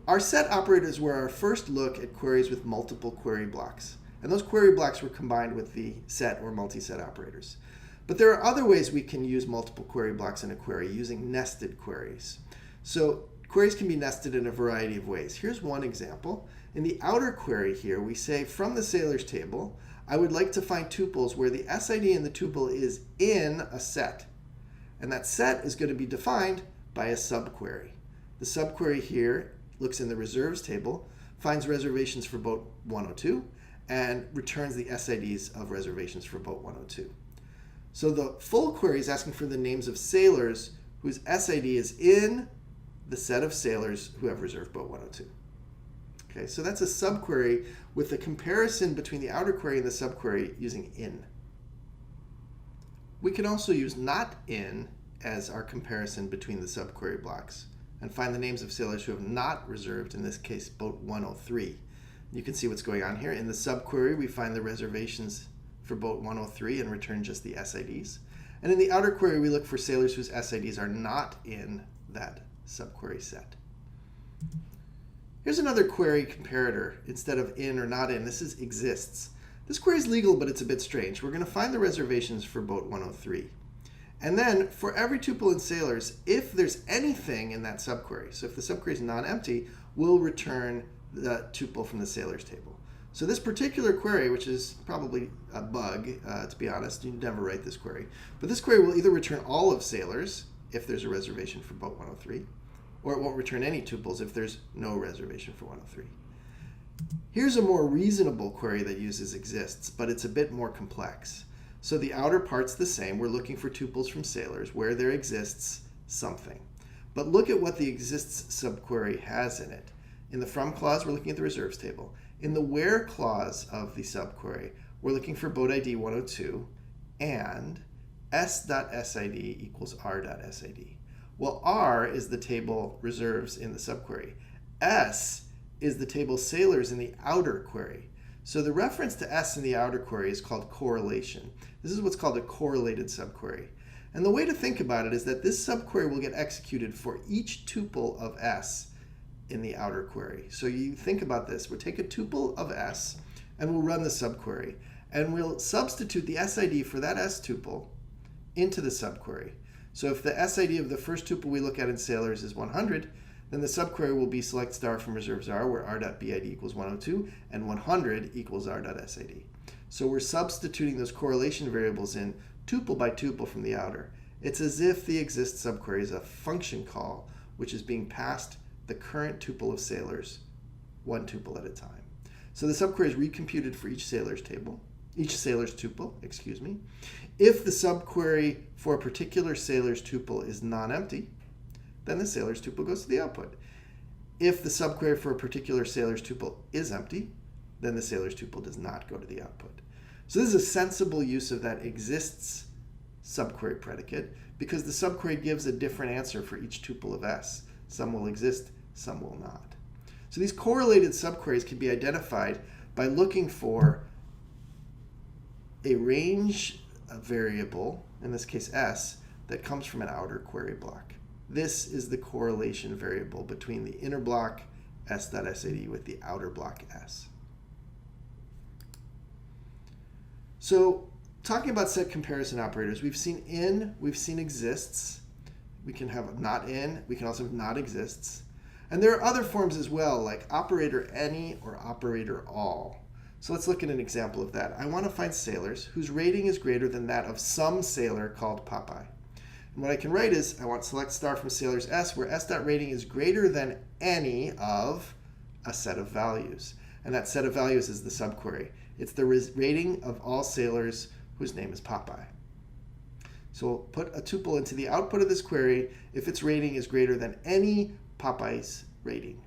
Our set operators were our first look at queries with multiple query blocks. And those query blocks were combined with the set or multi-set operators. But there are other ways we can use multiple query blocks in a query using nested queries. So queries can be nested in a variety of ways. Here's one example. In the outer query here, we say from the sailors table, I would like to find tuples where the SID in the tuple is in a set. And that set is going to be defined by a subquery. The subquery here looks in the reserves table, finds reservations for boat 102, and returns the SIDs of reservations for boat 102. So the full query is asking for the names of sailors whose SID is in the set of sailors who have reserved boat 102. Okay, so that's a subquery with a comparison between the outer query and the subquery using in. We can also use not in as our comparison between the subquery blocks and find the names of sailors who have not reserved, in this case, boat 103. You can see what's going on here. In the subquery, we find the reservations for boat 103 and return just the SIDs. And in the outer query, we look for sailors whose SIDs are not in that subquery set. Here's another query comparator. Instead of in or not in, this is exists. This query is legal, but it's a bit strange. We're going to find the reservations for boat 103. And then for every tuple in sailors, if there's anything in that subquery, so if the subquery is non-empty, we'll return the tuple from the sailors table. So this particular query, which is probably a bug, to be honest, you never write this query, but this query will either return all of sailors if there's a reservation for boat 103, or it won't return any tuples if there's no reservation for 103. Here's a more reasonable query that uses exists, but it's a bit more complex. So the outer part's the same. We're looking for tuples from sailors where there exists something. But look at what the exists subquery has in it. In the from clause, we're looking at the reserves table. In the where clause of the subquery, we're looking for boat ID 102 and s.sid equals r.sid. Well, r is the table reserves in the subquery. S is the table sailors in the outer query. So the reference to S in the outer query is called correlation. This is what's called a correlated subquery. And the way to think about it is that this subquery will get executed for each tuple of S in the outer query. So you think about this. We'll take a tuple of S and we'll run the subquery. And we'll substitute the SID for that S tuple into the subquery. So if the SID of the first tuple we look at in sailors is 100, then the subquery will be select star from reserves R, where r.bid equals 102, and 100 equals r.sid. So we're substituting those correlation variables in tuple by tuple from the outer. It's as if the exist subquery is a function call, which is being passed the current tuple of sailors, one tuple at a time. So the subquery is recomputed for each sailor's tuple. If the subquery for a particular sailor's tuple is non-empty, then the sailor's tuple goes to the output. If the subquery for a particular sailor's tuple is empty, then the sailor's tuple does not go to the output. So this is a sensible use of that exists subquery predicate because the subquery gives a different answer for each tuple of S. Some will exist, some will not. So these correlated subqueries can be identified by looking for a range variable, in this case S, that comes from an outer query block. This is the correlation variable between the inner block s.sid with the outer block S. So talking about set comparison operators, we've seen in, we've seen exists. We can have not in, we can also have not exists. And there are other forms as well, like operator any or operator all. So let's look at an example of that. I want to find sailors whose rating is greater than that of some sailor called Popeye. And what I can write is, I want select star from sailors S, where s.rating is greater than any of a set of values. And that set of values is the subquery. It's the rating of all sailors whose name is Popeye. So we'll put a tuple into the output of this query if its rating is greater than any Popeye's rating.